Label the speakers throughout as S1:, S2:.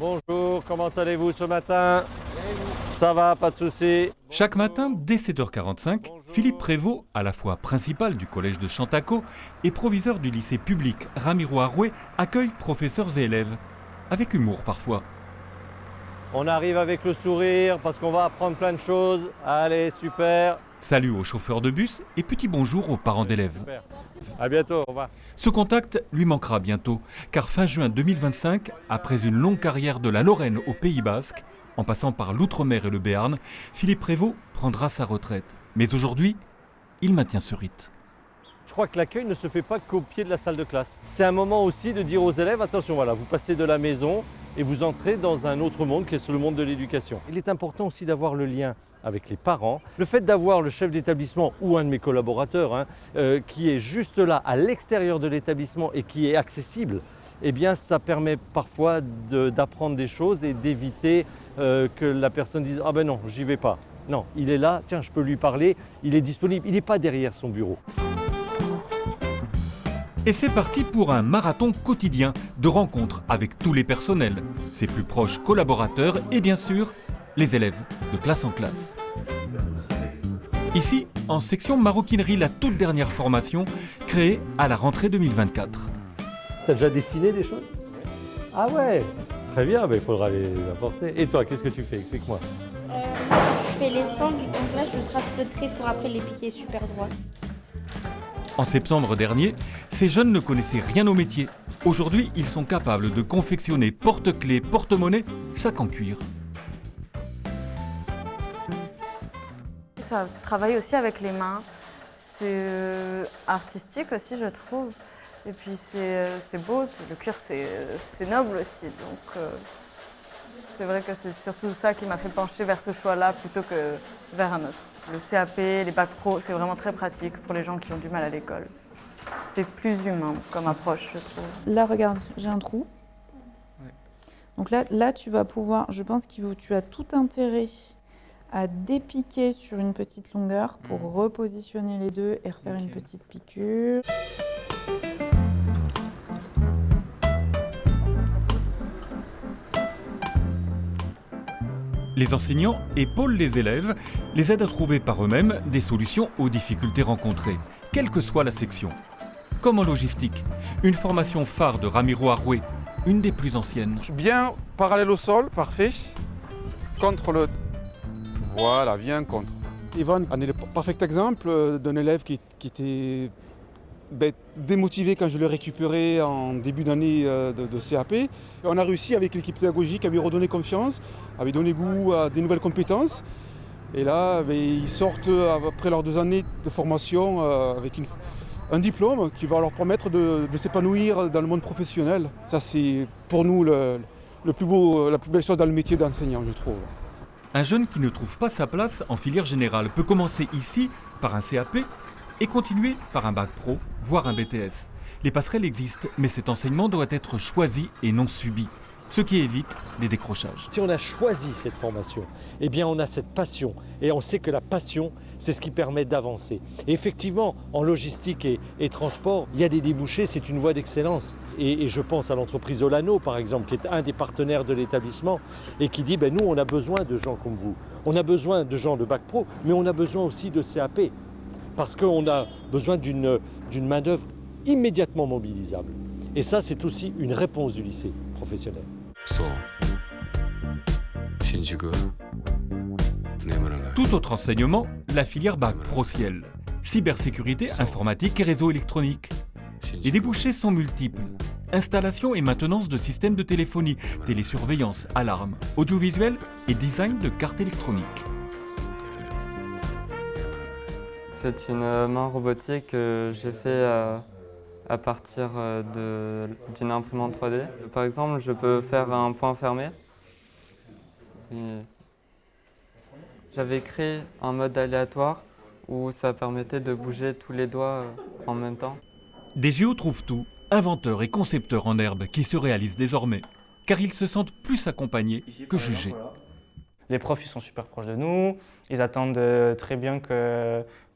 S1: Bonjour, comment allez-vous ce matin? Ça va, pas de souci.
S2: Chaque matin, dès 7h45, Philippe Prévost, à la fois principal du collège de Chantaco et proviseur du lycée public Ramiro Arouet, accueille professeurs et élèves, avec humour parfois.
S1: On arrive avec le sourire parce qu'on va apprendre plein de choses. Allez, super.
S2: Salut aux chauffeurs de bus et petit bonjour aux parents d'élèves.
S1: Super. À bientôt, au revoir.
S2: Ce contact lui manquera bientôt, car fin juin 2025, après une longue carrière de la Lorraine au Pays Basque, en passant par l'Outre-mer et le Béarn, Philippe Prévost prendra sa retraite. Mais aujourd'hui, il maintient ce rite.
S1: Je crois que l'accueil ne se fait pas qu'au pied de la salle de classe. C'est un moment aussi de dire aux élèves, attention, voilà, vous passez de la maison et vous entrez dans un autre monde qui est le monde de l'éducation. Il est important aussi d'avoir le lien avec les parents. Le fait d'avoir le chef d'établissement ou un de mes collaborateurs qui est juste là à l'extérieur de l'établissement et qui est accessible, eh bien ça permet parfois d'apprendre des choses et d'éviter que la personne dise « Ah ben non, j'y vais pas ». Non, il est là, tiens, je peux lui parler, il est disponible, il n'est pas derrière son bureau.
S2: Et c'est parti pour un marathon quotidien de rencontres avec tous les personnels, ses plus proches collaborateurs et bien sûr, les élèves de classe en classe. Ici, en section maroquinerie, la toute dernière formation créée à la rentrée 2024.
S1: T'as déjà dessiné des choses? Ah ouais, très bien, mais il faudra les apporter. Et toi, qu'est-ce que tu fais? Explique-moi.
S3: Je fais les sangles, donc là je trace le trait pour après les piquer super droit.
S2: En septembre dernier, ces jeunes ne connaissaient rien au métier. Aujourd'hui, ils sont capables de confectionner porte-clés, porte-monnaie, sacs en cuir.
S4: Ça travaille aussi avec les mains. C'est artistique aussi, je trouve. Et puis c'est beau. Le cuir, c'est noble aussi. Donc c'est vrai que c'est surtout ça qui m'a fait pencher vers ce choix-là plutôt que vers un autre. Le CAP, les bacs pro, c'est vraiment très pratique pour les gens qui ont du mal à l'école. C'est plus humain comme approche, je trouve.
S5: Là, regarde, j'ai un trou. Ouais. Donc là, tu vas pouvoir, je pense que tu as tout intérêt à dépiquer sur une petite longueur pour repositionner les deux et refaire une petite piqûre.
S2: Les enseignants épaulent les élèves, les aident à trouver par eux-mêmes des solutions aux difficultés rencontrées, quelle que soit la section. Comme en logistique, une formation phare de Ramiro Arouet, une des plus anciennes.
S6: Bien parallèle au sol, parfait. Contre le... Voilà, bien contre. Yvonne en est le parfait exemple d'un élève qui était démotivé quand je l'ai récupéré en début d'année de CAP. Et on a réussi avec l'équipe pédagogique à lui redonner confiance, à lui donner goût à des nouvelles compétences. Et là, ils sortent après leurs 2 années de formation avec un diplôme qui va leur permettre de s'épanouir dans le monde professionnel. Ça, c'est pour nous la plus belle chose dans le métier d'enseignant, je trouve.
S2: Un jeune qui ne trouve pas sa place en filière générale peut commencer ici par un CAP et continuer par un bac pro, voire un BTS. Les passerelles existent, mais cet enseignement doit être choisi et non subi, ce qui évite des décrochages.
S1: Si on a choisi cette formation, eh bien on a cette passion et on sait que la passion, c'est ce qui permet d'avancer. Et effectivement, en logistique et transport, il y a des débouchés, c'est une voie d'excellence. Et je pense à l'entreprise Olano, par exemple, qui est un des partenaires de l'établissement et qui dit, nous, on a besoin de gens comme vous. On a besoin de gens de bac pro, mais on a besoin aussi de CAP. Parce qu'on a besoin d'une main-d'œuvre immédiatement mobilisable. Et ça, c'est aussi une réponse du lycée professionnel.
S2: Tout autre enseignement, la filière bac pro ciel. Cybersécurité, informatique et réseau électronique. Les débouchés sont multiples. Installation et maintenance de systèmes de téléphonie, télésurveillance, alarme, audiovisuel et design de cartes électroniques.
S7: C'est une main robotique que j'ai fait à partir d'une imprimante 3D. Par exemple, je peux faire un point fermé. J'avais créé un mode aléatoire où ça permettait de bouger tous les doigts en même temps.
S2: Des JO trouvent tout, inventeurs et concepteurs en herbe qui se réalisent désormais, car ils se sentent plus accompagnés que jugés.
S8: Les profs, ils sont super proches de nous, ils attendent très bien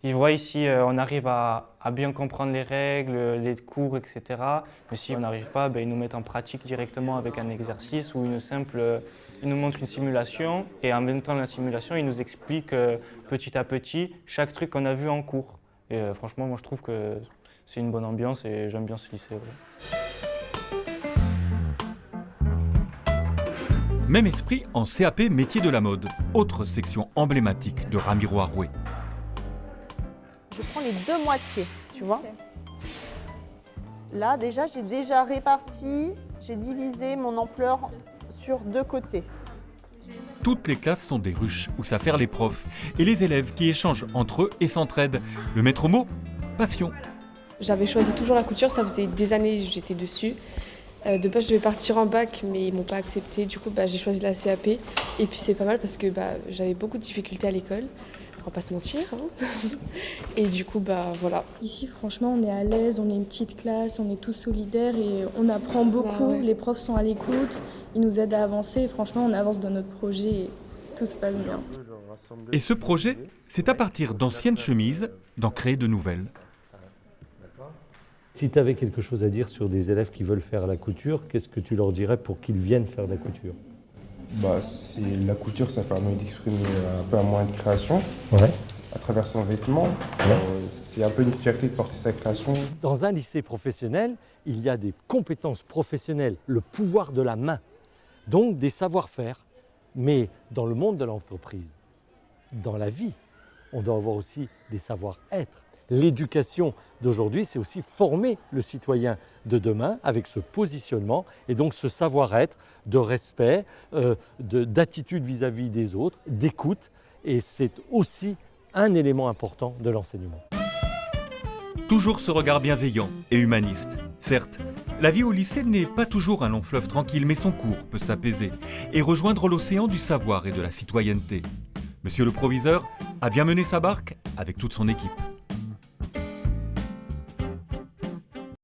S8: Ils voient si on arrive à bien comprendre les règles, les cours, etc. Mais si on n'arrive pas, ils nous mettent en pratique directement avec un exercice ou ils nous montrent une simulation et en même temps la simulation, ils nous expliquent petit à petit chaque truc qu'on a vu en cours. Et franchement, moi je trouve que c'est une bonne ambiance et j'aime bien ce lycée. Ouais.
S2: Même esprit en CAP métier de la mode, autre section emblématique de Ramiro Arouet.
S9: Je prends les deux moitiés, tu vois. Là, déjà, j'ai déjà réparti, j'ai divisé mon ampleur sur 2 côtés.
S2: Toutes les classes sont des ruches où s'affairent les profs et les élèves qui échangent entre eux et s'entraident. Le maître mot, passion.
S10: J'avais choisi toujours la couture, ça faisait des années que j'étais dessus. De base, je devais partir en bac, mais ils m'ont pas accepté. Du coup, j'ai choisi la CAP. Et puis c'est pas mal parce que j'avais beaucoup de difficultés à l'école. On va pas se mentir. Hein. Et du coup, voilà.
S11: Ici, franchement, on est à l'aise, on est une petite classe, on est tous solidaires et on apprend beaucoup.
S10: Ouais.
S11: Les profs sont à l'écoute, ils nous aident à avancer. Et franchement, on avance dans notre projet et tout se passe bien.
S2: Et ce projet, c'est à partir d'anciennes chemises d'en créer de nouvelles.
S1: Si tu avais quelque chose à dire sur des élèves qui veulent faire la couture, qu'est-ce que tu leur dirais pour qu'ils viennent faire de la couture?
S12: La couture, ça permet d'exprimer un peu un moyen de création à travers son vêtement. C'est un peu une fierté de porter sa création.
S1: Dans un lycée professionnel, il y a des compétences professionnelles, le pouvoir de la main, donc des savoir-faire. Mais dans le monde de l'entreprise, dans la vie, on doit avoir aussi des savoir-être. L'éducation d'aujourd'hui, c'est aussi former le citoyen de demain avec ce positionnement et donc ce savoir-être de respect, d'attitude vis-à-vis des autres, d'écoute. Et c'est aussi un élément important de l'enseignement.
S2: Toujours ce regard bienveillant et humaniste. Certes, la vie au lycée n'est pas toujours un long fleuve tranquille, mais son cours peut s'apaiser et rejoindre l'océan du savoir et de la citoyenneté. Monsieur le proviseur a bien mené sa barque avec toute son équipe.